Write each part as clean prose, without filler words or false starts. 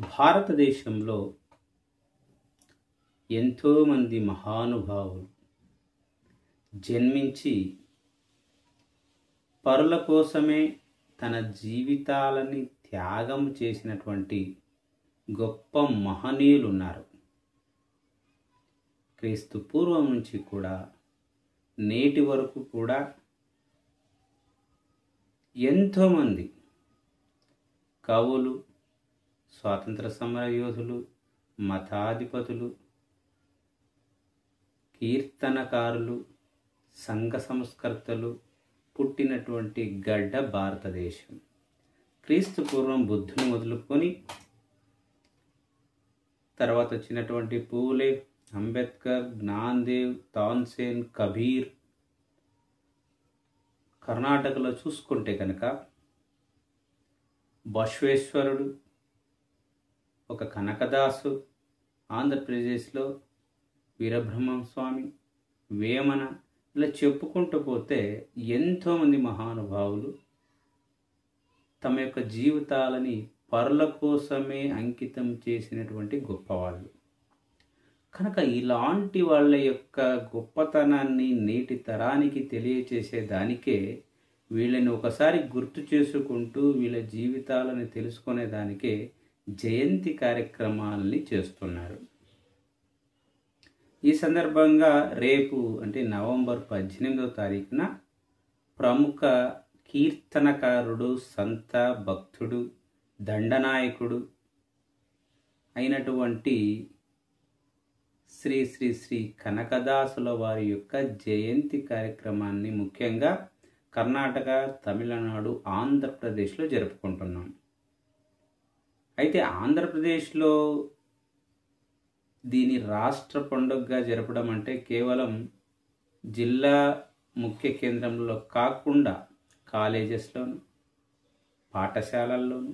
భారతదేశంలో ఎంతోమంది మహానుభావులు జన్మించి పరుల కోసమే తన జీవితాలని త్యాగం చేసినటువంటి గొప్ప మహనీయులు ఉన్నారు. క్రీస్తు పూర్వం నుంచి కూడా నేటి వరకు కూడా ఎంతోమంది కవులు, స్వాతంత్ర సమర యోధులు, మతాధిపతులు, కీర్తనకారులు, సంఘ సంస్కర్తలు పుట్టినటువంటి గడ్డ భారతదేశం. క్రీస్తు పూర్వం బుద్ధుని మొదలుకొని తర్వాత వచ్చినటువంటి పూలే, అంబేద్కర్, జ్ఞానదేవ్, తాన్సేన్, కబీర్. కర్ణాటకలో చూసుకుంటే కనుక బసవేశ్వరుడు, ఒక కనకదాసు, ఆంధ్రప్రదేశ్లో వీరబ్రహ్మం స్వామి, వేమన, ఇలా చెప్పుకుంటూ పోతే ఎంతోమంది మహానుభావులు తమ యొక్క జీవితాలని పరుల కోసమే అంకితం చేసినటువంటి గొప్పవాళ్ళు. కనుక ఇలాంటి వాళ్ళ యొక్క గొప్పతనాన్ని నేటి తరానికి తెలియచేసేదానికే వీళ్ళని ఒకసారి గుర్తు చేసుకుంటూ వీళ్ళ జీవితాలను తెలుసుకునేదానికే జయంతి కార్యక్రమాలని చేస్తున్నారు. ఈ సందర్భంగా రేపు అంటే నవంబర్ 18వ తారీఖున ప్రముఖ కీర్తనకారుడు, సంత, భక్తుడు, దండనాయకుడు అయినటువంటి శ్రీ శ్రీ శ్రీ కనకదాసుల వారి యొక్క జయంతి కార్యక్రమాన్ని ముఖ్యంగా కర్ణాటక, తమిళనాడు, ఆంధ్రప్రదేశ్లో జరుపుకుంటున్నాం. అయితే ఆంధ్రప్రదేశ్లో దీని రాష్ట్ర పండుగగా జరపడం అంటే కేవలం జిల్లా ముఖ్య కేంద్రంలో కాకుండా కాలేజెస్లోను, పాఠశాలల్లోను,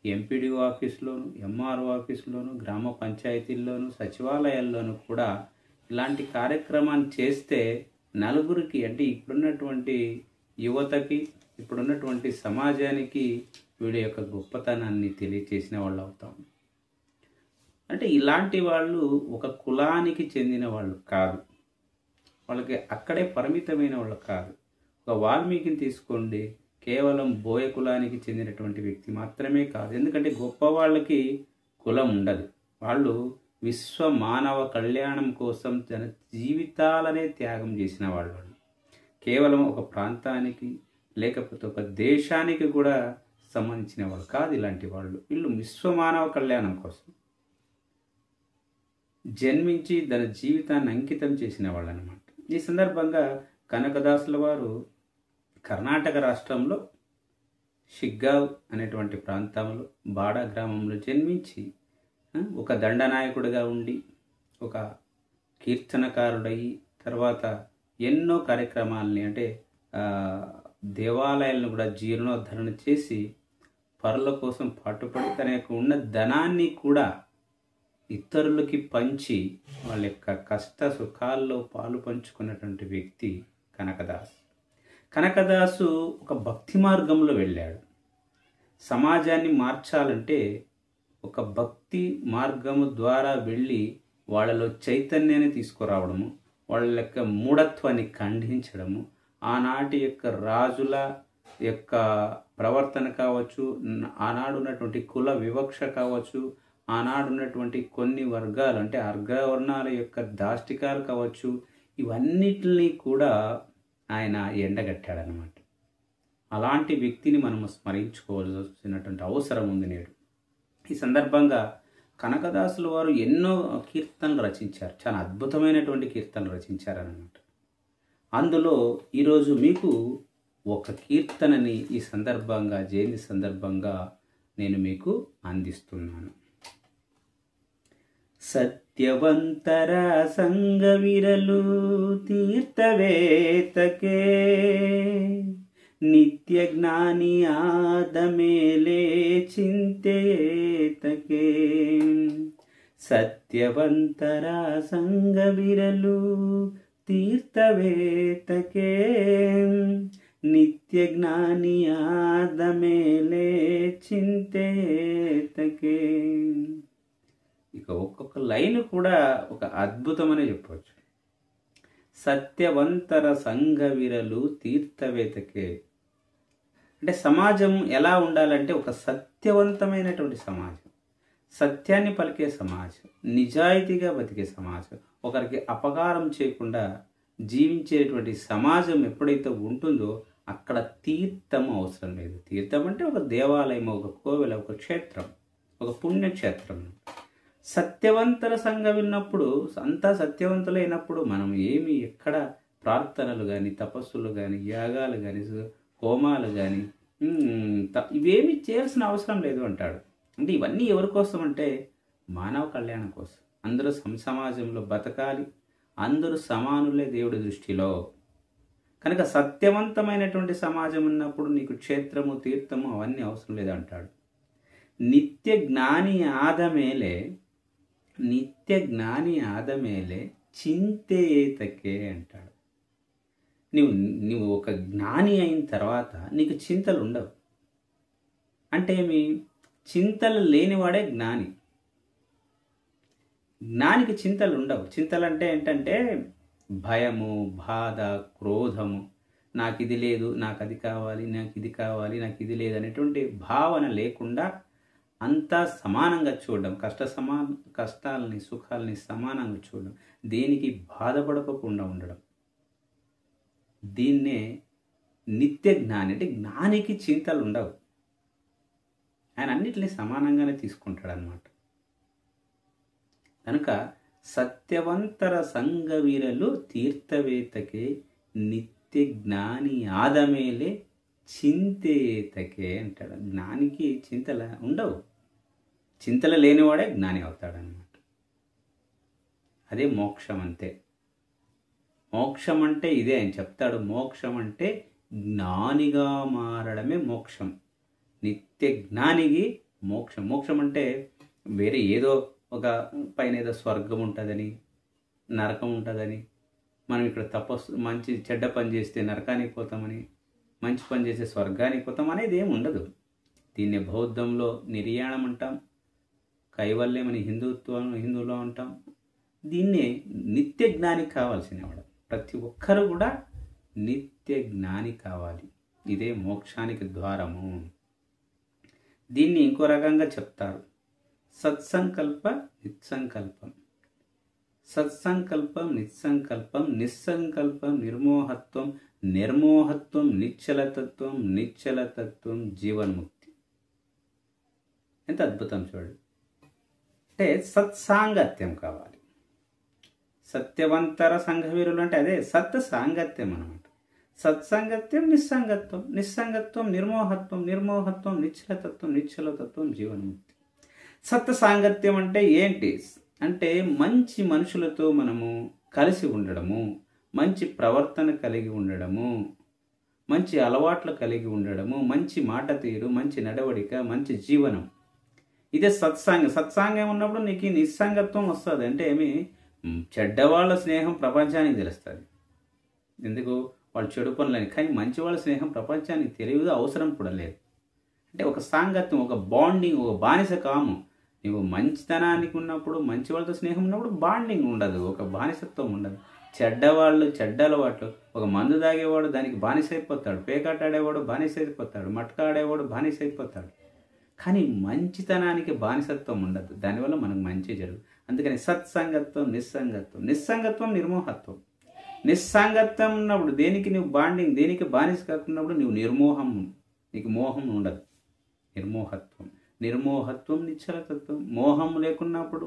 ఎంపీడీఓ ఆఫీసులోను, ఎంఆర్ఓ ఆఫీసులోను, గ్రామ పంచాయతీల్లోను, సచివాలయాల్లోనూ కూడా ఇలాంటి కార్యక్రమాన్ని చేస్తే నలుగురికి అంటే ఇప్పుడున్నటువంటి యువతకి, ఇప్పుడున్నటువంటి సమాజానికి వీడి యొక్క గొప్పతనాన్ని తెలియచేసిన వాళ్ళు అవుతాం. అంటే ఇలాంటి వాళ్ళు ఒక కులానికి చెందిన వాళ్ళు కాదు, వాళ్ళకి అక్కడే పరిమితమైన వాళ్ళు కాదు. ఒక వాల్మీకిని తీసుకోండి, కేవలం బోయ కులానికి చెందినటువంటి వ్యక్తి మాత్రమే కాదు. ఎందుకంటే గొప్ప వాళ్ళకి కులం ఉండదు. వాళ్ళు విశ్వ మానవ కళ్యాణం కోసం తన జీవితాలనే త్యాగం చేసిన వాళ్ళు. కేవలం ఒక ప్రాంతానికి లేకపోతే ఒక దేశానికి కూడా సంబంధించిన వాళ్ళు కాదు ఇలాంటి వాళ్ళు. వీళ్ళు విశ్వ మానవ కళ్యాణం కోసం జన్మించి తన జీవితాన్ని అంకితం చేసిన వాళ్ళు అన్నమాట. ఈ సందర్భంగా కనకదాసుల వారు కర్ణాటక రాష్ట్రంలో షిగ్గావ్ అనేటువంటి ప్రాంతంలో బాడా గ్రామంలో జన్మించి ఒక దండనాయకుడిగా ఉండి ఒక కీర్తనకారుడయ్యి తర్వాత ఎన్నో కార్యక్రమాలని అంటే దేవాలయాలను కూడా జీర్ణోద్ధరణ చేసి పరుల కోసం పాటుపడి తన యొక్క ఉన్న ధనాన్ని కూడా ఇతరులకి పంచి వాళ్ళ యొక్క కష్ట సుఖాల్లో పాలు పంచుకున్నటువంటి వ్యక్తి కనకదాసు. కనకదాసు ఒక భక్తి మార్గంలో వెళ్ళాడు. సమాజాన్ని మార్చాలంటే ఒక భక్తి మార్గము ద్వారా వెళ్ళి వాళ్ళలో చైతన్యాన్ని తీసుకురావడము, వాళ్ళ యొక్క మూఢత్వాన్ని ఖండించడము, ఆనాటి యొక్క రాజుల యొక్క ప్రవర్తన కావచ్చు, ఆనాడు ఉన్నటువంటి కుల వివక్ష కావచ్చు, ఆనాడు ఉన్నటువంటి కొన్ని వర్గాలు అంటే అగ్రవర్ణాల యొక్క దాష్టికాలు కావచ్చు, ఇవన్నిటిని కూడా ఆయన ఎండగట్టాడనమాట. అలాంటి వ్యక్తిని మనం స్మరించుకోవాల్సినటువంటి అవసరం ఉంది నేడు. ఈ సందర్భంగా కనకదాసుల వారు ఎన్నో కీర్తనలు రచించారు, చాలా అద్భుతమైనటువంటి కీర్తనలు రచించారనమాట. అందులో ఈరోజు మీకు ఒక కీర్తనని ఈ సందర్భంగా జయంతి సందర్భంగా నేను మీకు అందిస్తున్నాను. సత్యవంతర సంగవిరలు తీర్థవేతకే నిత్య జ్ఞాని ఆదಮೇಲೆ ಚಿಂತೆಯೇತಕೆ ಸತ್ಯವಂತರ ಸಂಗವಿರಲು ತೀರ್ಥವೇತಕೆ ನಿತ್ಯ ಜ್ಞಾನಿ ಆದ ಮೇಲೆ ಚಿಂತೆಯೇತಕೆ లైన్ కూడా ఒక అద్భుతమనే చెప్పవచ్చు. సత్యవంతర సంఘవిరలు తీర్థవేతకే. అంటే సమాజం ఎలా ఉండాలంటే ఒక సత్యవంతమైనటువంటి సమాజం, సత్యాన్ని పలికే సమాజం, నిజాయితీగా బతికే సమాజం, ఒకరికి అపకారం చేయకుండా జీవించేటువంటి సమాజం ఎప్పుడైతే ఉంటుందో అక్కడ తీర్థం అవసరం లేదు. తీర్థం అంటే ఒక దేవాలయం, ఒక కోవెల, ఒక క్షేత్రం, ఒక పుణ్యక్షేత్రం. సత్యవంతుల సంఘం విన్నప్పుడు, అంతా సత్యవంతులైనప్పుడు మనం ఏమి ఎక్కడ ప్రార్థనలు కానీ, తపస్సులు కానీ, యాగాలు కానీ, హోమాలు కానీ ఇవేమి చేయాల్సిన అవసరం లేదు అంటాడు. అంటే ఇవన్నీ ఎవరి కోసం అంటే మానవ కళ్యాణం కోసం. అందరూ సమాజంలో బతకాలి, అందరూ సమానులే దేవుడి దృష్టిలో. కనుక సత్యవంతమైనటువంటి సమాజం ఉన్నప్పుడు నీకు క్షేత్రము, తీర్థము అవన్నీ అవసరం లేదంటాడు. నిత్య జ్ఞాని ఆదమేలే, నిత్య జ్ఞాని ఆదమేలే చింతేతకే అంటాడు. నువ్వు ఒక జ్ఞాని అయిన తర్వాత నీకు చింతలు ఉండవు. అంటే ఏమి? చింతలు లేనివాడే జ్ఞాని. జ్ఞానికి చింతలు ఉండవు. చింతలు అంటే ఏంటంటే భయము, బాధ, క్రోధము, నాకు ఇది లేదు, నాకు అది కావాలి, నాకు ఇది కావాలి, నాకు ఇది లేదు అనేటువంటి భావన లేకుండా అంతా సమానంగా చూడడం, కష్టాలని సుఖాలని సమానంగా చూడడం, దేనికి బాధపడకుండా ఉండడం, దీన్నే నిత్య జ్ఞాని. అంటే జ్ఞానికి చింతలు ఉండవు, ఆయన అన్నిటినీ సమానంగానే తీసుకుంటాడు అన్నమాట. కనుక సత్యవంతర సంఘవీరలు తీర్థవేతకే నిత్య జ్ఞాని ఆదమేలే చింతేతకే అంటాడు. జ్ఞానికి చింతల ఉండవు, చింతలు లేనివాడే జ్ఞాని అవుతాడనమాట. అదే మోక్షం. అంతే మోక్షం అంటే ఇదే ఆయన చెప్తాడు. మోక్షం అంటే జ్ఞానిగా మారడమే మోక్షం. నిత్య జ్ఞానికి మోక్షం. మోక్షం అంటే వేరే ఏదో ఒక పైన ఏదో స్వర్గం ఉంటుందని, నరకం ఉంటుందని, మనం ఇక్కడ మంచి చెడ్డ పని చేస్తే నరకానికి పోతామని, మంచి పని చేస్తే స్వర్గానికి పోతాం అనేది ఏమి ఉండదు. దీన్ని బౌద్ధంలో నిర్యాణం అంటాం, కైవల్యం అని హిందువులో అంటాం. దీన్నే నిత్య జ్ఞాని కావాల్సినవాడు. ప్రతి ఒక్కరు కూడా నిత్య జ్ఞాని కావాలి. ఇదే మోక్షానికి ద్వారము. దీన్ని ఇంకో రకంగా చెప్తారు. సత్సంకల్ప నిస్సంకల్పం, సత్సంకల్పం నిస్సంకల్పం, నిస్సంకల్పం నిర్మోహత్వం, నిర్మోహత్వం నిశ్చలతత్వం, నిశ్చలతత్వం జీవన్ముక్తి. ఎంత అద్భుతం చూడు. అంటే సత్సాంగత్యం కావాలి. సత్యవంతర సంఘవీరులు అంటే అదే సత్ సాంగత్యం అన్నమాట. సత్సంగత్యం నిస్సంగత్వం, నిస్సంగత్వం నిర్మోహత్వం, నిర్మోహత్వం నిశ్చలతత్వం, నిశ్చలతత్వం జీవన్ముక్తి. సత్ సాంగత్యం అంటే ఏంటి అంటే మంచి మనుషులతో మనము కలిసి ఉండడము, మంచి ప్రవర్తన కలిగి ఉండడము, మంచి అలవాట్లు కలిగి ఉండడము, మంచి మాట తీరు, మంచి నడవడిక, మంచి జీవనం. ఇదే సత్సాంగం. సత్సాంగం ఉన్నప్పుడు నీకు నిస్సంగత్వం వస్తుంది. అంటే ఏమి? చెడ్డవాళ్ళ స్నేహం ప్రపంచానికి తెలుస్తుంది. ఎందుకు? వాళ్ళు చెడు పనులని. కానీ మంచి వాళ్ళ స్నేహం ప్రపంచానికి తెలియదు, అవసరం కూడా లేదు. అంటే ఒక సాంగత్యం, ఒక బాండింగ్, ఒక బానిస కాము. నువ్వు మంచితనానికి ఉన్నప్పుడు, మంచి వాళ్ళతో స్నేహం ఉన్నప్పుడు బాండింగ్ ఉండదు, ఒక బానిసత్వం ఉండదు. చెడ్డవాళ్ళు, చెడ్డ అలవాట్లు, ఒక మందు తాగేవాడు దానికి బానిస అయిపోతాడు, పేకాట ఆడేవాడు బానిస అయిపోతాడు, మట్కా ఆడేవాడు బానిస అయిపోతాడు. కానీ మంచితనానికి బానిసత్వం ఉండదు. దానివల్ల మనకు మంచి జరుగుతుంది. అందుకని సత్సంగత్వం, నిస్సంగత్వం. నిస్సంగత్వం నిర్మోహత్వం. నిస్సంగత్వం ఉన్నప్పుడు దేనికి నువ్వు బాండింగ్, దేనికి బానిస కాకున్నప్పుడు నువ్వు నిర్మోహం, నీకు మోహం ఉండదు. నిర్మోహత్వం. నిర్మోహత్వం నిశ్చలతత్వం. మోహం లేకున్నప్పుడు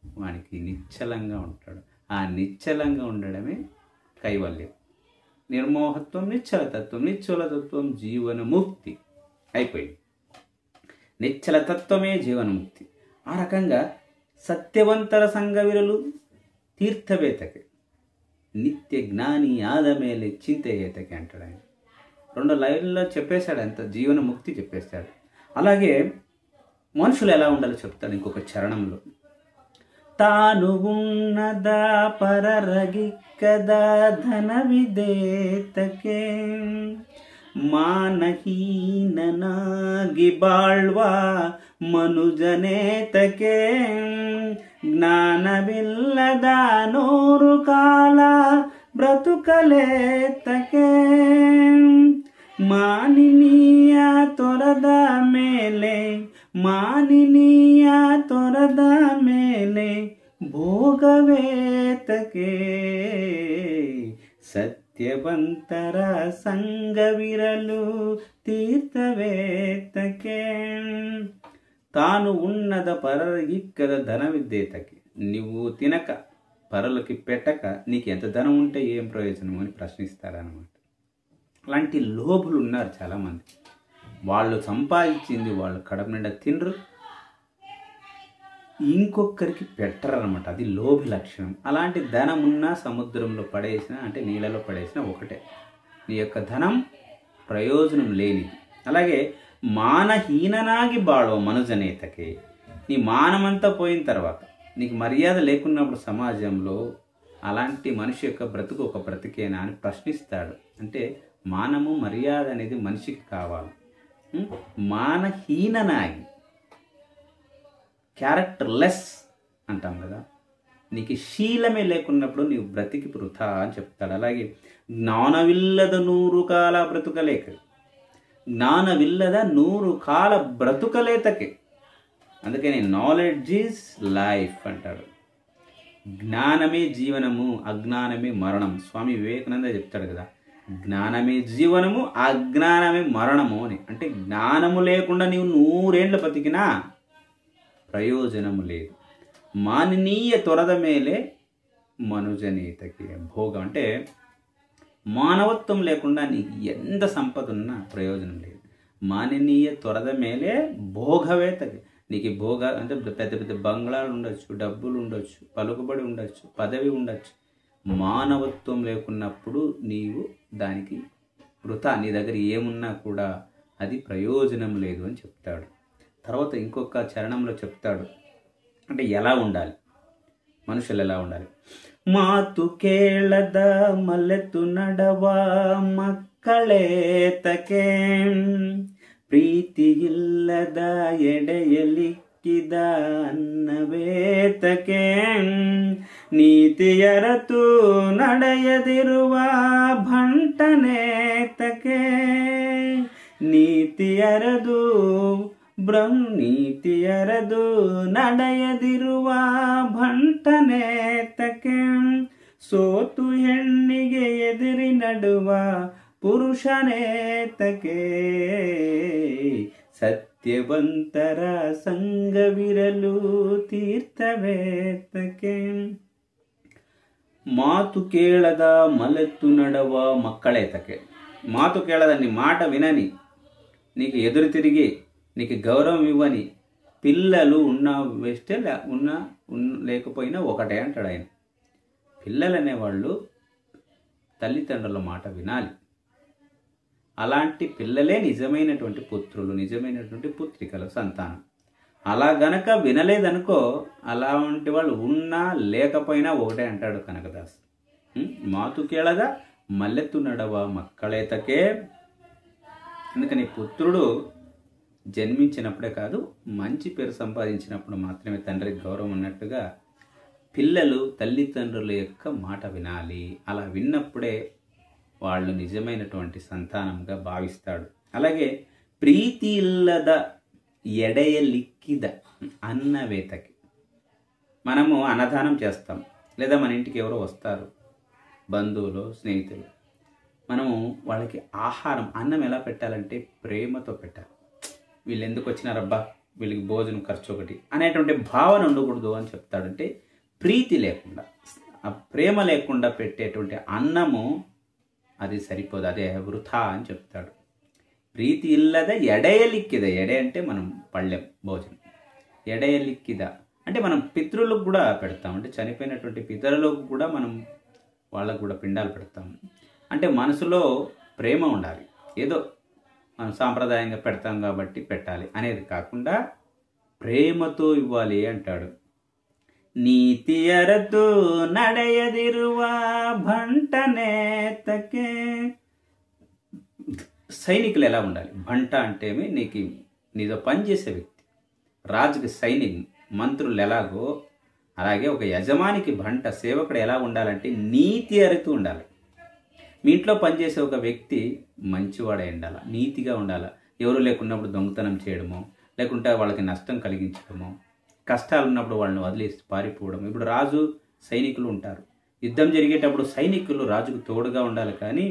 వానికి నిశ్చలంగా ఉంటాడు. ఆ నిశ్చలంగా ఉండడమే కైవల్యం. నిర్మోహత్వం నిశ్చలతత్వం, నిశ్చలతత్వం జీవనముక్తి. అయిపోయింది. నిశ్చలతత్వమే జీవనముక్తి. ఆ రకంగా సత్యవంతర సంఘవిరులు తీర్థవేతకి, నిత్య జ్ఞాని ఆదమేలే చింతయేతకి అంటాడు ఆయన. 2 లైన్లలో చెప్పేశాడు, అంత జీవనముక్తి చెప్పేశాడు. అలాగే మనుషులు ఎలా ఉండాలో చెప్తాడు ఇంకొక చరణంలో. తాను ఉన్నదా పరరగిక్కదా ధన విదేతకే, ಮಾನಹೀನನಾಗಿ ಬಾಳ್ವ ಮನುಜನೇತಕೆ ಜ್ಞಾನವಿಲ್ಲದ 100 ಕಾಲ ಬ್ರತುಕಲೇತಕ್ಕೆ ಮಾನಿನೀಯ ತೊರೆದ ಮೇಲೆ ಭೋಗವೇತಕ್ಕೆ ಸತ್ಯವಂತರ ಸಂಗವಿರಲು ತೀರ್ಥವೇತಕ್ಕೆ తాను ఉన్నద పరగిక్కద ధనవిద్యేతకి నువ్వు తినక పరులకి పెట్టక నీకు ఎంత ధనం ఉంటే ఏం ప్రయోజనం అని ప్రశ్నిస్తారనమాట. అలాంటి లోభులు ఉన్నారు చాలామంది. వాళ్ళు సంపాదించింది వాళ్ళు కడుపు నిండా తినరు, ఇంకొకరికి పెట్టరనమాట. అది లోభి లక్షణం. అలాంటి ధనం ఉన్నా సముద్రంలో పడేసినా అంటే నీళ్ళలో పడేసినా ఒకటే, నీ యొక్క ధనం ప్రయోజనం లేనిది. అలాగే మానహీననాగి బాడో మనుజనేతకి, నీ మానమంతా పోయిన తర్వాత నీకు మర్యాద లేకున్నప్పుడు సమాజంలో అలాంటి మనిషి యొక్క బ్రతుకు ఒక బ్రతికేనా అని ప్రశ్నిస్తాడు. అంటే మానము మర్యాద అనేది మనిషికి కావాలి. మానహీననాగి, క్యారెక్టర్లెస్ అంటాం కదా, నీకు శీలమే లేకున్నప్పుడు నీవు బ్రతికి వృథా అని చెప్తాడు. అలాగే జ్ఞానవిల్లద 100 కాల బ్రతుకలేక, జ్ఞానవిల్లద 100 కాల బ్రతుకలేతకే. అందుకని నాలెడ్జ్ ఈజ్ లైఫ్ అంటాడు. జ్ఞానమే జీవనము, అజ్ఞానమే మరణం. స్వామి వివేకానంద చెప్తాడు కదా, జ్ఞానమే జీవనము, అజ్ఞానమే మరణము అని. అంటే జ్ఞానము లేకుండా నీవు 100 ఏళ్ళు బతికినా ప్రయోజనము లేదు. మాననీయ తొరద మేలే మనుజనీతకి భోగం. అంటే మానవత్వం లేకుండా నీకు ఎంత సంపద ఉన్నా ప్రయోజనం లేదు. మాననీయ తొరద మేలే భోగవేతకి. నీకు భోగ అంటే పెద్ద పెద్ద బంగ్లాలు ఉండొచ్చు, డబ్బులు ఉండొచ్చు, పలుకుబడి ఉండొచ్చు, పదవి ఉండొచ్చు. మానవత్వం లేకున్నప్పుడు నీవు దానికి వృథా. నీ దగ్గర ఏమున్నా కూడా అది ప్రయోజనం లేదు అని చెప్తాడు. తర్వాత ఇంకొక చరణంలో చెప్తాడు, అంటే ఎలా ఉండాలి, మనుషులు ఎలా ఉండాలి. మాతు కేళద మల్లెత్తు నడవ ಮಕ್ಕಳೇತಕೆ, ಪ್ರೀತಿ ಇಲ್ಲದ ಎಡೆಯಲಿಕ್ಕಿದ ಅನ್ನವೇತಕೆ, ನೀತಿಯರತು ನಡೆಯದಿರುವ ಭಂಟನೇತಕೆ, ನೀತಿಯರದು ನೀತಿಯರದು ನಡೆಯದಿರುವ ಭಂಟನೇತಕೆ, ಸೋತು ಹೆಣ್ಣಿಗೆ ಎದುರಿ ನಡುವ ಪುರುಷನೇತಕೆ, ಸತ್ಯವಂತರ ಸಂಗವಿರಲು ತೀರ್ಥವೇತಕೆ. ಮಾತು ಕೇಳದ ಮಲೆತ್ತು ನಡವ ಮಕ್ಕಳೇತಕೆ. మాತು కేಳದ, నీ మాట వినని, నీకు ఎదురు తిరిగి నీకు గౌరవం ఇవ్వని పిల్లలు ఉన్న వేస్తే లేకపోయినా ఒకటే అంటాడు ఆయన. పిల్లలు అనేవాళ్ళు తల్లిదండ్రుల మాట వినాలి. అలాంటి పిల్లలే నిజమైనటువంటి పుత్రులు, నిజమైనటువంటి పుత్రికలు, సంతానం. అలా గనక వినలేదనుకో, అలాంటి వాళ్ళు ఉన్నా లేకపోయినా ఒకటే అంటాడు కనకదాస్. మాతు కేಳದ మల్లెత్తు నడవ మక్కళేతకే. అందుకని పుత్రుడు జన్మించినప్పుడే కాదు, మంచి పేరు సంపాదించినప్పుడు మాత్రమే తండ్రికి గౌరవం ఉన్నట్టుగా పిల్లలు తల్లిదండ్రుల యొక్క మాట వినాలి. అలా విన్నప్పుడే వాళ్ళు నిజమైనటువంటి సంతానంగా భావిస్తాడు. అలాగే ప్రీతి ఇల్లద ఎడయలిక్కిద అన్నవేతకి. మనము అన్నదానం చేస్తాం, లేదా మన ఇంటికి ఎవరో వస్తారు, బంధువులు, స్నేహితులు. మనము వాళ్ళకి ఆహారం, అన్నం ఎలా పెట్టాలంటే ప్రేమతో పెట్టాలి. వీళ్ళు ఎందుకు వచ్చినారబ్బా, వీళ్ళకి భోజనం ఖర్చు ఒకటి అనేటువంటి భావన ఉండకూడదు అని చెప్తాడంటే ప్రీతి లేకుండా, ఆ ప్రేమ లేకుండా పెట్టేటువంటి అన్నము అది సరిపోదు, అదే వృథా అని చెప్తాడు. ప్రీతి ఇల్లద ఎడయలిక్కిద. ఎడే అంటే మనం పళ్ళెం భోజనం. ఎడయలిక్కిద అంటే మనం పితృలకు కూడా పెడతాం. అంటే చనిపోయినటువంటి పితరులకు కూడా మనం వాళ్ళకు కూడా పిండాలు పెడతాం. అంటే మనసులో ప్రేమ ఉండాలి. ఏదో మనం సాంప్రదాయంగా పెడతాం కాబట్టి పెట్టాలి అనేది కాకుండా ప్రేమతో ఇవ్వాలి అంటాడు. నీతి అరతు ನಡೆಯದಿರುವ భంటనేతకే. సైనికులు ఎలా ఉండాలి? భంట అంటే నీతో పనిచేసే వ్యక్తి, రాజుకి సైనిక్, మంత్రులు ఎలాగో అలాగే ఒక యజమానికి బంట సేవకుడు ఎలా ఉండాలంటే నీతి అరితూ ఉండాలి. మీ ఇంట్లో పనిచేసే ఒక వ్యక్తి మంచివాడై ఉండాలి, నీతిగా ఉండాలి. ఎవరు లేకున్నప్పుడు దొంగతనం చేయడమో, లేకుంటే వాళ్ళకి నష్టం కలిగించడమో, కష్టాలు ఉన్నప్పుడు వాళ్ళని వదిలేసి పారిపోవడం. ఇప్పుడు రాజు సైనికులు ఉంటారు, యుద్ధం జరిగేటప్పుడు సైనికులు రాజుకు తోడుగా ఉండాలి. కానీ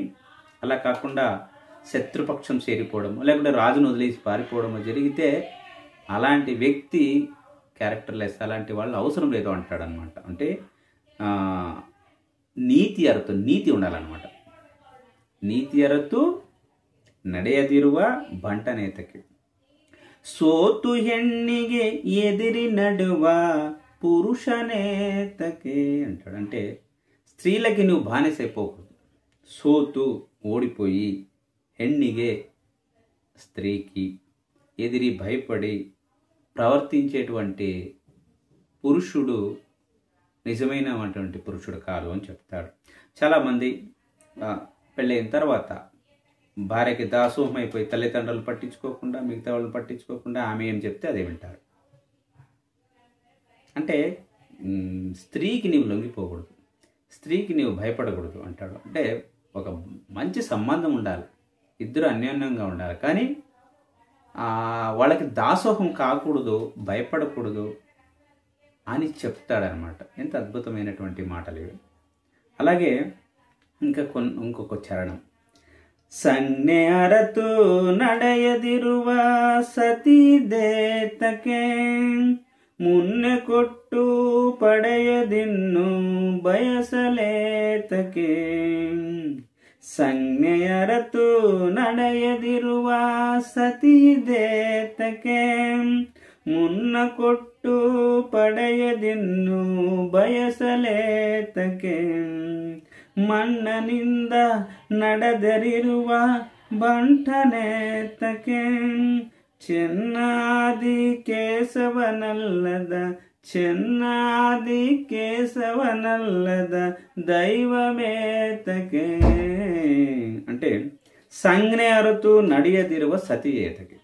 అలా కాకుండా శత్రుపక్షం చేరిపోవడము, లేకుంటే రాజును వదిలేసి పారిపోవడము జరిగితే అలాంటి వ్యక్తి క్యారెక్టర్లెస్, అలాంటి వాళ్ళు అవసరం లేదు అంటాడనమాట. అంటే నీతి ఉండాలన్నమాట. ನೀತಿ ಅರತು ನಡೆಯದಿರುವ ಬಂಟನೇತಕ್ಕೆ ಸೋತು ಹೆಣ್ಣಿಗೆ ఎదిరి నడువ పురుషనేతకే అంటాడు. అంటే స్త్రీలకి నువ్వు బానిసైపోకూడదు. సోతు ఓడిపోయి, హెಣ್ಣಿಗೆ స్త్రీకి, ఎదిరి భయపడి ప్రవర్తించేటువంటి పురుషుడు నిజమైనటువంటి పురుషుడు కాదు అని చెప్తాడు. చాలామంది పెళ్ళైన తర్వాత భార్యకి దాసోహం అయిపోయి తల్లిదండ్రులు పట్టించుకోకుండా, మిగతా వాళ్ళు పట్టించుకోకుండా ఆమె ఏం చెప్తే అదే వింటారు. అంటే స్త్రీకి నీవు లొంగిపోకూడదు, స్త్రీకి నీవు భయపడకూడదు అంటాడు. అంటే ఒక మంచి సంబంధం ఉండాలి, ఇద్దరు అన్యోన్యంగా ఉండాలి. కానీ వాళ్ళకి దాసోహం కాకూడదు, భయపడకూడదు అని చెప్తాడనమాట. ఎంత అద్భుతమైనటువంటి మాటలు ఇవి. అలాగే ఇంకొక చరణం. ಸಂಜ್ಞೆ ಅರತು ನಡೆಯದಿರುವ ಸತಿದೇತಕ್ಕೆ ಮುನ್ನೆ ಕೊಟ್ಟು ಪಡೆಯದಿನ್ನು ಬಯಸಲೇತಕ್ಕೆ. ಸಂಜ್ಞೆ ಅರತು ನಡೆಯದಿರುವ ಸತಿದೇತಕ್ಕೆ ಮುನ್ನ ಕೊಟ್ಟು ಪಡೆಯದಿನ್ನು ಬಯಸಲೇತಕ್ಕೆ. ಮಣ್ಣನಿಂದ ನಡೆದರಿರುವ ಬಂಟನೇತಕ್ಕೆ ಚೆನ್ನಾದಿ ಕೇಶವನಲ್ಲದ దైవమేతకే. అంటే సంజ్ఞೆ అరుతూ నడియదిರುವ సతియేతకి,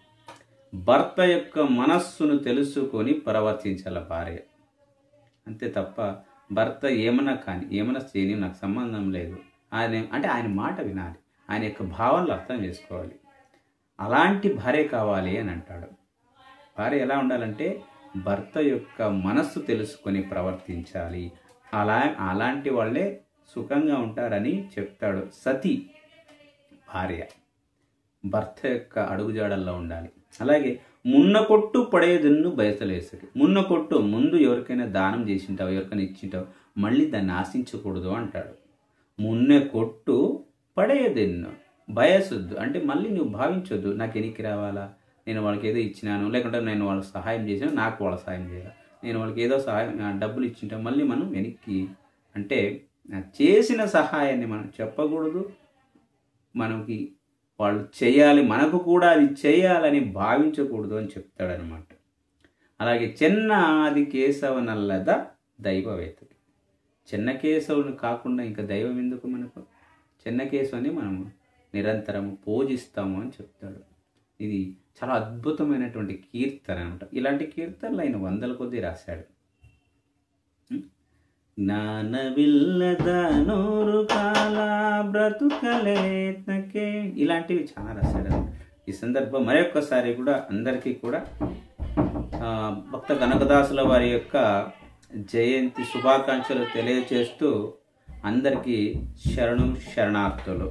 భర్త యొక్క మనస్సును తెలుసుకొని ప్రవర్తించాల భార్య. అంతే తప్ప భర్త ఏమన్నా కానీ, ఏమన్నా చేయని, నాకు సంబంధం లేదు ఆయన మాట వినాలి, ఆయన యొక్క భావనలు అర్థం చేసుకోవాలి. అలాంటి భార్య కావాలి అని అంటాడు. భార్య ఎలా ఉండాలంటే భర్త యొక్క మనస్సు తెలుసుకొని ప్రవర్తించాలి. అలాంటి వాళ్ళే సుఖంగా ఉంటారని చెప్తాడు. సతి భార్య భర్త యొక్క అడుగుజాడల్లో ఉండాలి. అలాగే మున్న కొట్టు పడేదన్ను బయసలేసకి. మున్న కొట్టు, ముందు ఎవరికైనా దానం చేసింటావు, ఎవరికైనా ఇచ్చింటావు, మళ్ళీ దాన్ని ఆశించకూడదు అంటాడు. మున్నె కొట్టు పడేదన్ను బయసొద్దు, అంటే మళ్ళీ నువ్వు భావించొద్దు, నాకు ఎనికి రావాలా, నేను వాళ్ళకి ఏదో ఇచ్చినాను, లేకుంటే నేను వాళ్ళకి సహాయం చేసాను, నాకు వాళ్ళ సహాయం చేయాలి, నేను వాళ్ళకి ఏదో సహాయం డబ్బులు ఇచ్చింటాం, మళ్ళీ మనం వెనక్కి అంటే చేసిన సహాయాన్ని మనం చెప్పకూడదు. మనకి వాళ్ళు చేయాలి, మనకు కూడా అది చేయాలని భావించకూడదు అని చెప్తాడనమాట. అలాగే చిన్న ఆది కేశవనల్లద దైవవేత్తకి. చిన్న కేశవుని కాకుండా ఇంకా దైవం ఎందుకు మనకు? చిన్న కేశవుని మనము నిరంతరము పూజిస్తాము అని చెప్తాడు. ఇది చాలా అద్భుతమైనటువంటి కీర్తన అనమాట. ఇలాంటి కీర్తనలు ఆయన వందల కొద్దీ రాశాడు. జ్ఞానవిల్లద నూరు కాల బ్రతుకలేతకే, ఇలాంటివి చాలా రాశాడు. ఈ సందర్భం మరొక్కసారి కూడా అందరికీ కూడా భక్త కనకదాసుల వారి యొక్క జయంతి శుభాకాంక్షలు తెలియజేస్తూ అందరికీ శరణార్థులు.